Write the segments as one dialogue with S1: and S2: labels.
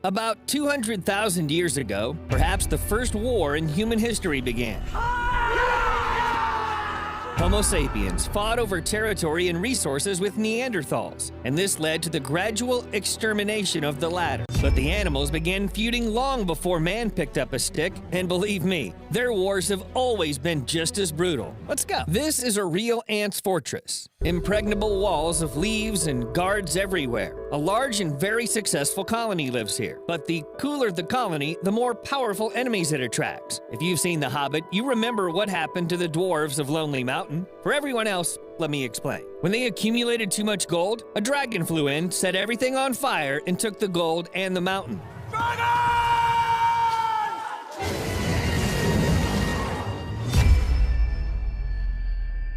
S1: About 200,000 years ago, perhaps the first war in human history began. Homo sapiens fought over territory and resources with Neanderthals, and this led to the gradual extermination of the latter. But the animals began feuding long before man picked up a stick, and believe me, their wars have always been just as brutal. Let's go. This is a real ant's fortress. Impregnable walls of leaves and guards everywhere. A large and very successful colony lives here. But the cooler the colony, the more powerful enemies it attracts. If you've seen The Hobbit, you remember what happened to the dwarves of Lonely Mountain. For everyone else, let me explain. When they accumulated too much gold, a dragon flew in, set everything on fire, and took the gold and the mountain.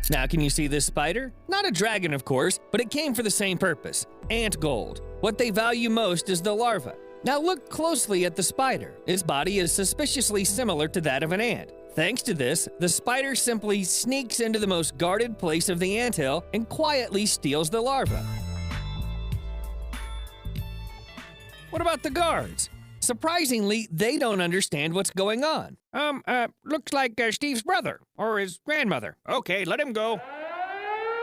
S1: Now, can you see this spider? Not a dragon, of course, but it came for the same purpose: ant gold. What they value most is the larva. Now look closely at the spider. Its body is suspiciously similar to that of an ant. Thanks to this, the spider simply sneaks into the most guarded place of the anthill and quietly steals the larva. What about the guards? Surprisingly, they don't understand what's going on.
S2: Looks like Steve's brother, or his grandmother. Okay, let him go.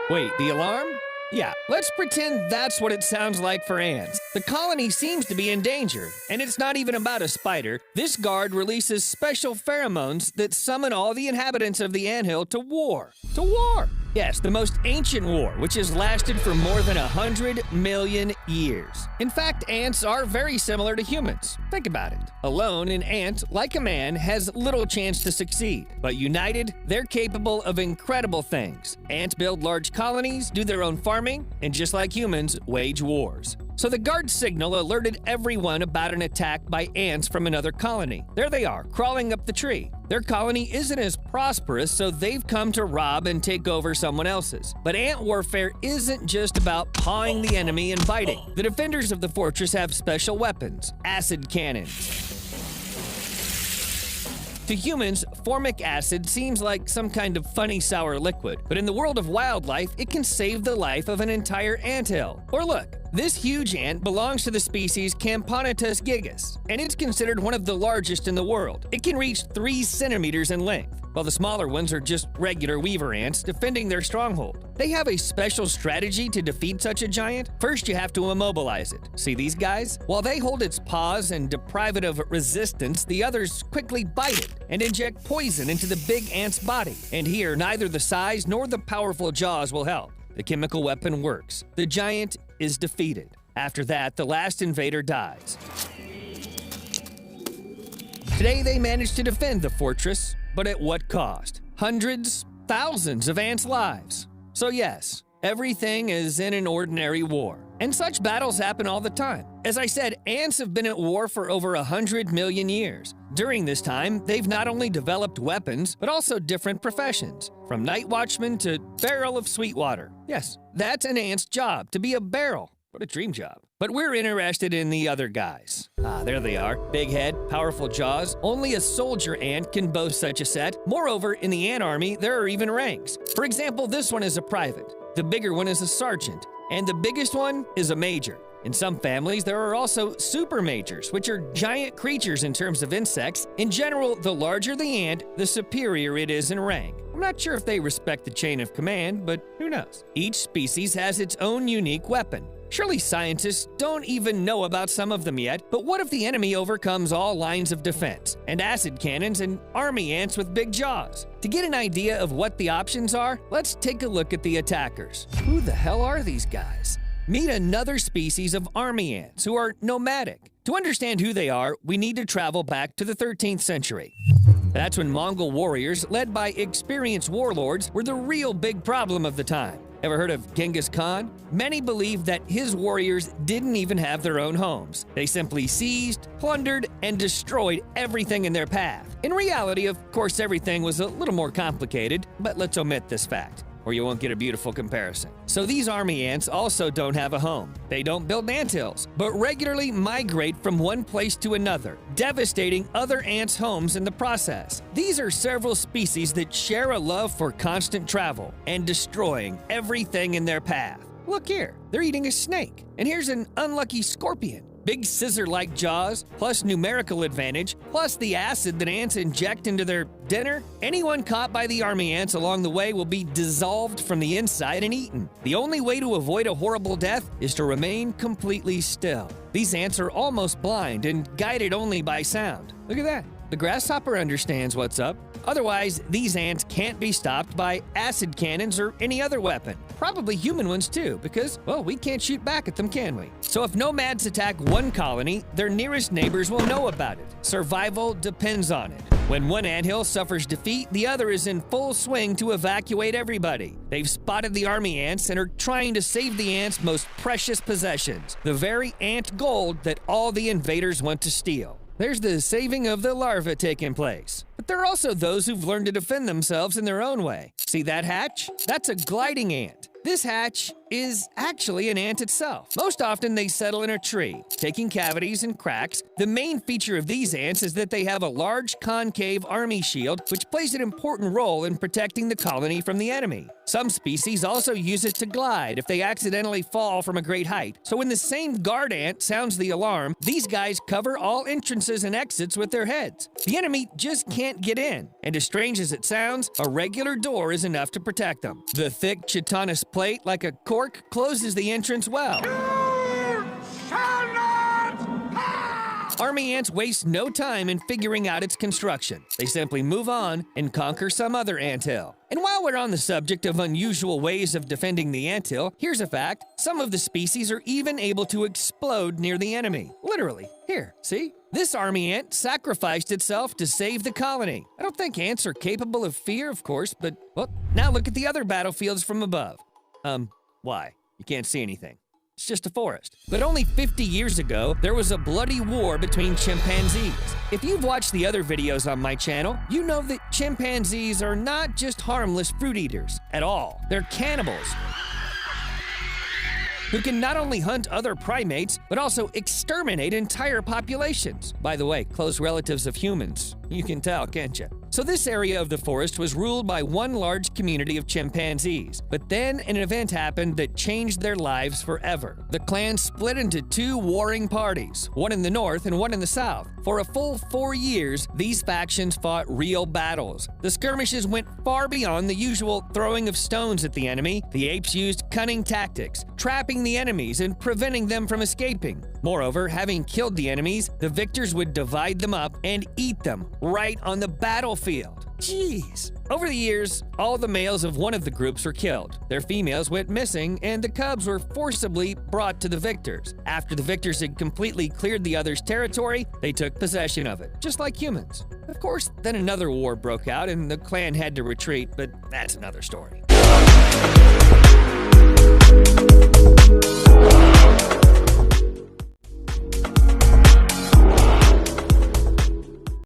S1: Wait, the alarm? Yeah, let's pretend that's what it sounds like for ants. The colony seems to be in danger, and it's not even about a spider. This guard releases special pheromones that summon all the inhabitants of the anthill to war. To war! Yes, the most ancient war, which has lasted for more than 100 million years. In fact, ants are very similar to humans. Think about it. Alone, an ant, like a man, has little chance to succeed. But united, they're capable of incredible things. Ants build large colonies, do their own farming, and just like humans, wage wars. So the guard signal alerted everyone about an attack by ants from another colony. There they are, crawling up the tree. Their colony isn't as prosperous, so they've come to rob and take over someone else's. But ant warfare isn't just about pawing the enemy and biting. The defenders of the fortress have special weapons: acid cannons. To humans, formic acid seems like some kind of funny sour liquid, but in the world of wildlife, it can save the life of an entire anthill. Or look, this huge ant belongs to the species Campanitas gigas, and it's considered one of the largest in the world. It can reach 3 centimeters in length, while the smaller ones are just regular weaver ants defending their stronghold. They have a special strategy to defeat such a giant. First, you have to immobilize it. See these guys? While they hold its paws and deprive it of resistance, the others quickly bite it and inject poison into the big ant's body. And here, neither the size nor the powerful jaws will help. The chemical weapon works. The giant is defeated. After that, the last invader dies. Today, they managed to defend the fortress, but at what cost? Hundreds, thousands of ants' lives. So yes, everything is in an ordinary war. And such battles happen all the time. As I said, ants have been at war for over 100 million years. During this time, they've not only developed weapons, but also different professions, from night watchman to barrel of sweet water. Yes, that's an ant's job, to be a barrel. What a dream job. But we're interested in the other guys. There they are. Big head, powerful jaws. Only a soldier ant can boast such a set. Moreover, in the ant army, there are even ranks. For example, this one is a private. The bigger one is a sergeant. And the biggest one is a major. In some families, there are also super majors, which are giant creatures in terms of insects. In general, the larger the ant, the superior it is in rank. I'm not sure if they respect the chain of command, but who knows? Each species has its own unique weapon. Surely scientists don't even know about some of them yet, but what if the enemy overcomes all lines of defense, and acid cannons, and army ants with big jaws? To get an idea of what the options are, let's take a look at the attackers. Who the hell are these guys? Meet another species of army ants who are nomadic. To understand who they are, we need to travel back to the 13th century. That's when Mongol warriors, led by experienced warlords, were the real big problem of the time. Ever heard of Genghis Khan? Many believe that his warriors didn't even have their own homes. They simply seized, plundered, and destroyed everything in their path. In reality, of course, everything was a little more complicated, but let's omit this fact, or you won't get a beautiful comparison. So these army ants also don't have a home. They don't build anthills, but regularly migrate from one place to another, devastating other ants' homes in the process. These are several species that share a love for constant travel and destroying everything in their path. Look here, they're eating a snake, and here's an unlucky scorpion. Big scissor-like jaws, plus numerical advantage, plus the acid that ants inject into their dinner, anyone caught by the army ants along the way will be dissolved from the inside and eaten. The only way to avoid a horrible death is to remain completely still. These ants are almost blind and guided only by sound. Look at that. The grasshopper understands what's up. Otherwise, these ants can't be stopped by acid cannons or any other weapon. Probably human ones too, because, well, we can't shoot back at them, can we? So if nomads attack one colony, their nearest neighbors will know about it. Survival depends on it. When one anthill suffers defeat, the other is in full swing to evacuate everybody. They've spotted the army ants and are trying to save the ants' most precious possessions, the very ant gold that all the invaders want to steal. There's the saving of the larvae taking place. But there are also those who've learned to defend themselves in their own way. See that hatch? That's a gliding ant. This hatch is actually an ant itself. Most often they settle in a tree, taking cavities and cracks. The main feature of these ants is that they have a large concave army shield, which plays an important role in protecting the colony from the enemy. Some species also use it to glide if they accidentally fall from a great height. So when the same guard ant sounds the alarm, these guys cover all entrances and exits with their heads. The enemy just can't get in, and as strange as it sounds, a regular door is enough to protect them. The thick chitinous plate, like a cork, closes the entrance well. Army ants waste no time in figuring out its construction. They simply move on and conquer some other anthill. And while we're on the subject of unusual ways of defending the anthill, here's a fact. Some of the species are even able to explode near the enemy. Literally. Here, see? This army ant sacrificed itself to save the colony. I don't think ants are capable of fear, of course, but, well, now look at the other battlefields from above. Why? You can't see anything. It's just a forest. But only 50 years ago, there was a bloody war between chimpanzees. If you've watched the other videos on my channel, you know that chimpanzees are not just harmless fruit eaters at all. They're cannibals who can not only hunt other primates, but also exterminate entire populations. By the way, close relatives of humans. You can tell, can't you? So this area of the forest was ruled by one large community of chimpanzees. But then an event happened that changed their lives forever. The clan split into two warring parties, one in the north and one in the south. For a full 4 years, these factions fought real battles. The skirmishes went far beyond the usual throwing of stones at the enemy. The apes used cunning tactics, trapping the enemies and preventing them from escaping. Moreover, having killed the enemies, the victors would divide them up and eat them right on the battlefield. Jeez. Over the years, all the males of one of the groups were killed. Their females went missing, and the cubs were forcibly brought to the victors. After the victors had completely cleared the other's territory, they took possession of it, just like humans. Of course, then another war broke out, and the clan had to retreat, but that's another story.